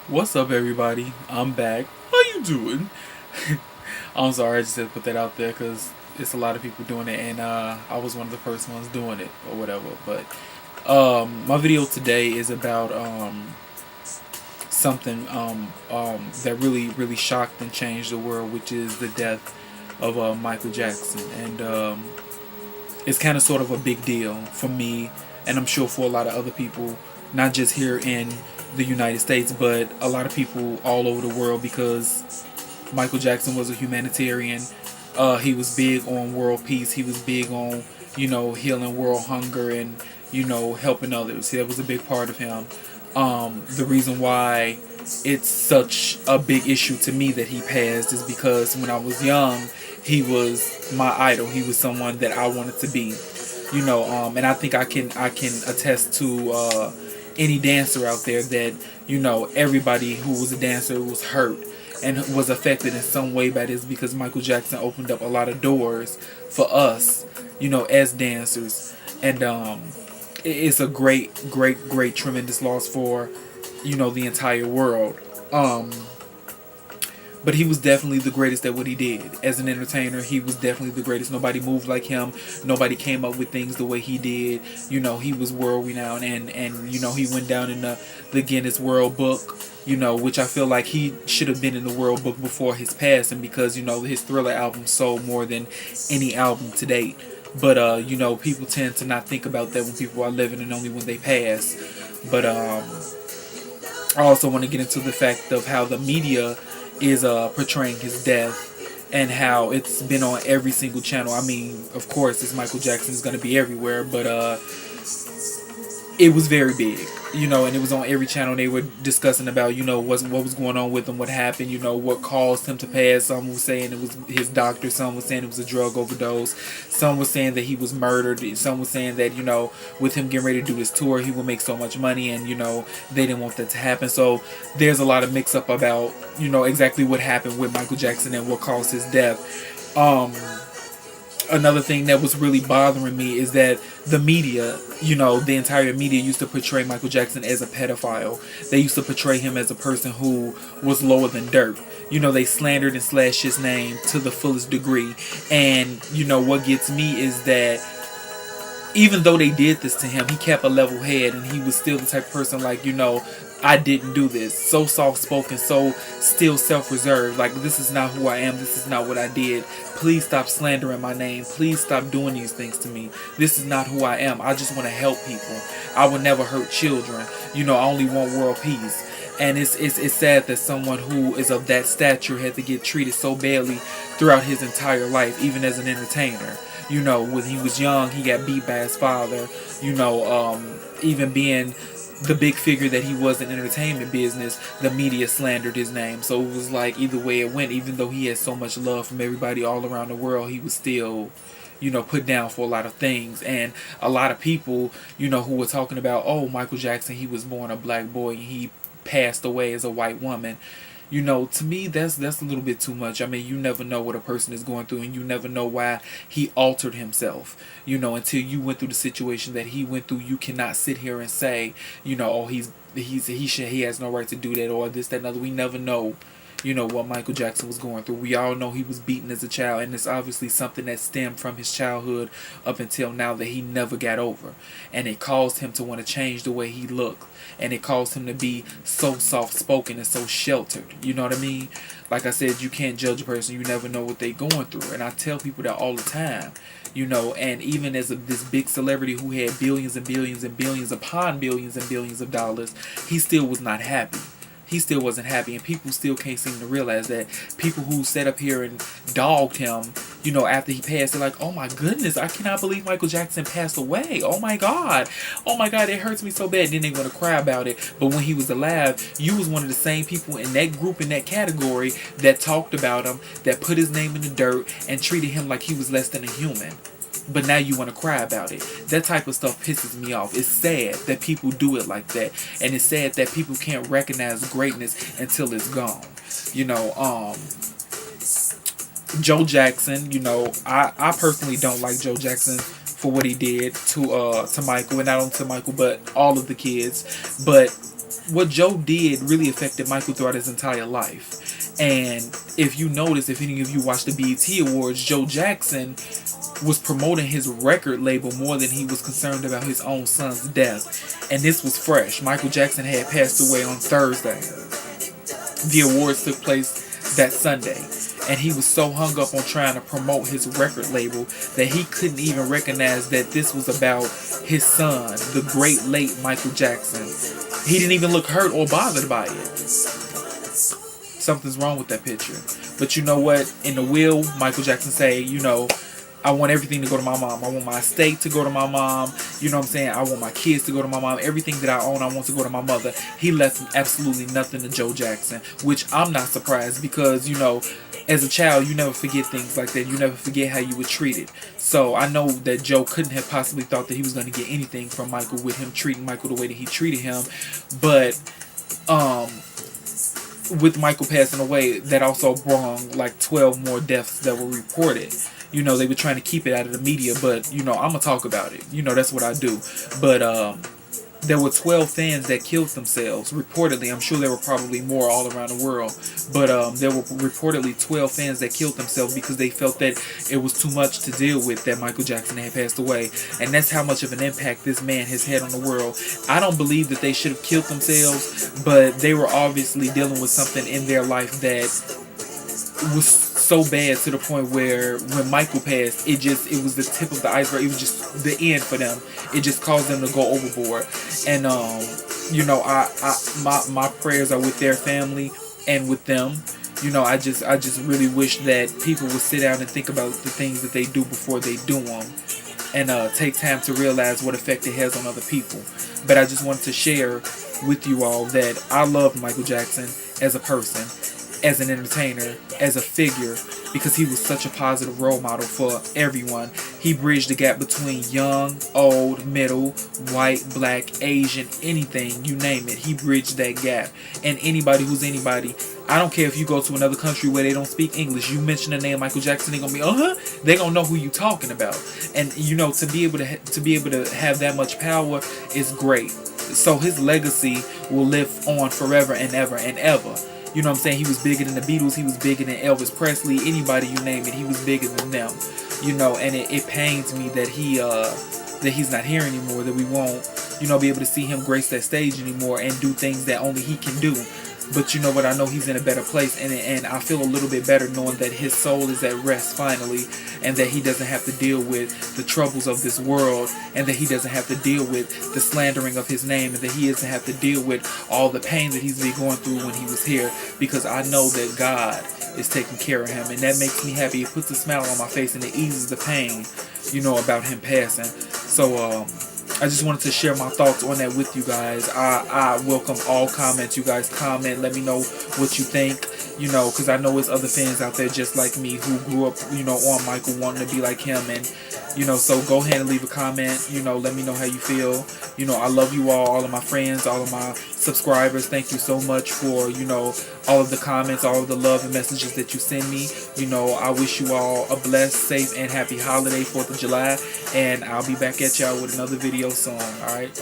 What's up, everybody? I'm back. How you doing? I'm sorry, I just had to put that out there because it's a lot of people doing it, and I was one of the first ones doing it or whatever. But my video today is about something that really shocked and changed the world, which is the death of Michael Jackson, and it's kind of sort of a big deal for me, and I'm sure for a lot of other people, not just here in the United States, but a lot of people all over the world because Michael Jackson was a humanitarian. He was big on world peace. He was big on, healing world hunger and, helping others. That was a big part of him. The reason why it's such a big issue to me that he passed is because when I was young, he was my idol. He was someone that I wanted to be, and I think I can attest to any dancer out there that everybody who was a dancer was hurt and was affected in some way by this because Michael Jackson opened up a lot of doors for us, as dancers, and it's a great tremendous loss for the entire world. But he was definitely the greatest at what he did. As an entertainer, he was definitely the greatest. Nobody moved like him. Nobody came up with things the way he did. He was world renowned, and he went down in the Guinness World Book, which I feel like he should have been in the World Book before his passing because, his Thriller album sold more than any album to date. But, people tend to not think about that when people are living and only when they pass. But I also want to get into the fact of how the media is portraying his death and how it's been on every single channel. I mean, of course, it's Michael Jackson, is going to be everywhere, but it was very big, and it was on every channel. They were discussing about, what was going on with him, what happened, what caused him to pass. Some was saying it was his doctor, some was saying it was a drug overdose, some was saying that he was murdered, some was saying that, with him getting ready to do his tour, he would make so much money, and, they didn't want that to happen. So there's a lot of mix up about, exactly what happened with Michael Jackson and what caused his death. Another thing that was really bothering me is that the media, the entire media used to portray Michael Jackson as a pedophile. They used to portray him as a person who was lower than dirt. They slandered and slashed his name to the fullest degree. And, what gets me is that even though they did this to him, he kept a level head and he was still the type of person like, I didn't do this. So soft spoken, so still self reserved. Like, this is not who I am. This is not what I did. Please stop slandering my name. Please stop doing these things to me. This is not who I am. I just want to help people. I would never hurt children. I only want world peace. And it's sad that someone who is of that stature had to get treated so badly throughout his entire life, even as an entertainer. When he was young, he got beat by his father. Even being the big figure that he was in entertainment business, the media slandered his name. So it was like either way it went, even though he had so much love from everybody all around the world, he was still, put down for a lot of things. And a lot of people, who were talking about, oh, Michael Jackson, he was born a black boy and he passed away as a white woman. To me, that's a little bit too much. I mean, you never know what a person is going through, and you never know why he altered himself. Until you went through the situation that he went through, you cannot sit here and say, oh, he has no right to do that or this, that, and other. We never know, what Michael Jackson was going through. We all know he was beaten as a child, and it's obviously something that stemmed from his childhood up until now that he never got over. And it caused him to want to change the way he looked. And it caused him to be so soft-spoken and so sheltered. You know what I mean? Like I said, you can't judge a person. You never know what they're going through. And I tell people that all the time. And even as this big celebrity who had billions and billions and billions upon billions and billions of dollars, he still was not happy. He still wasn't happy, and people still can't seem to realize that. People who sat up here and dogged him, after he passed, they're like, oh my goodness, I cannot believe Michael Jackson passed away. Oh my God, it hurts me so bad. Then they're going to cry about it. But when he was alive, you was one of the same people in that group, in that category, that talked about him, that put his name in the dirt, and treated him like he was less than a human. But now you want to cry about it. That type of stuff pisses me off. It's sad that people do it like that. And it's sad that people can't recognize greatness until it's gone. Joe Jackson, I personally don't like Joe Jackson for what he did to Michael, and not only to Michael, but all of the kids. But what Joe did really affected Michael throughout his entire life. And if you notice, if any of you watched the BET Awards, Joe Jackson was promoting his record label more than he was concerned about his own son's death. And this was fresh. Michael Jackson had passed away on Thursday. The awards took place that Sunday. And he was so hung up on trying to promote his record label that he couldn't even recognize that this was about his son, the great late Michael Jackson. He didn't even look hurt or bothered by it. Something's wrong with that picture. But you know what? In the will, Michael Jackson say, you know, I want everything to go to my mom. I want my estate to go to my mom. You know what I'm saying? I want my kids to go to my mom. Everything that I own, I want to go to my mother. He left absolutely nothing to Joe Jackson, which I'm not surprised because, you know, as a child, you never forget things like that. You never forget how you were treated. So I know that Joe couldn't have possibly thought that he was going to get anything from Michael with him treating Michael the way that he treated him. But with Michael passing away, that also brought like 12 more deaths that were reported. You know, they were trying to keep it out of the media, but, you know, I'm going to talk about it. You know, that's what I do. But there were 12 fans that killed themselves, reportedly. I'm sure there were probably more all around the world. But there were reportedly 12 fans that killed themselves because they felt that it was too much to deal with that Michael Jackson had passed away. And that's how much of an impact this man has had on the world. I don't believe that they should have killed themselves, but they were obviously dealing with something in their life that was so bad to the point where when Michael passed, it was the tip of the iceberg. It was just the end for them. It just caused them to go overboard. And you know, my prayers are with their family and with them. You know, I just really wish that people would sit down and think about the things that they do before they do them, and take time to realize what effect it has on other people. But I just wanted to share with you all that I love Michael Jackson as a person, as an entertainer, as a figure, because he was such a positive role model for everyone. He bridged the gap between young, old, middle, white, black, Asian, anything, you name it. He bridged that gap. And anybody who's anybody, I don't care if you go to another country where they don't speak English, you mention the name Michael Jackson, they're gonna be, they're gonna know who you talking about. And you know, to be able to have that much power is great. So his legacy will live on forever and ever and ever. You know what I'm saying? He was bigger than the Beatles. He was bigger than Elvis Presley. Anybody you name it, he was bigger than them. You know, and it pains me that he's not here anymore. That we won't, you know, be able to see him grace that stage anymore and do things that only he can do. But you know what? I know he's in a better place, and I feel a little bit better knowing that his soul is at rest finally, and that he doesn't have to deal with the troubles of this world, and that he doesn't have to deal with the slandering of his name, and that he doesn't have to deal with all the pain that he's been going through when he was here, because I know that God is taking care of him, and that makes me happy. It puts a smile on my face, and it eases the pain, you know, about him passing. So, I just wanted to share my thoughts on that with you guys. I welcome all comments. You guys comment. Let me know what you think. You know, because I know there's other fans out there just like me who grew up, you know, on Michael, wanting to be like him. And, you know, so go ahead and leave a comment. You know, let me know how you feel. You know, I love you all of my friends, all of my subscribers. Thank you so much for, you know, all of the comments, all of the love and messages that you send me. You know, I wish you all a blessed, safe, and happy holiday, 4th of July. And I'll be back at y'all with another video soon. All right.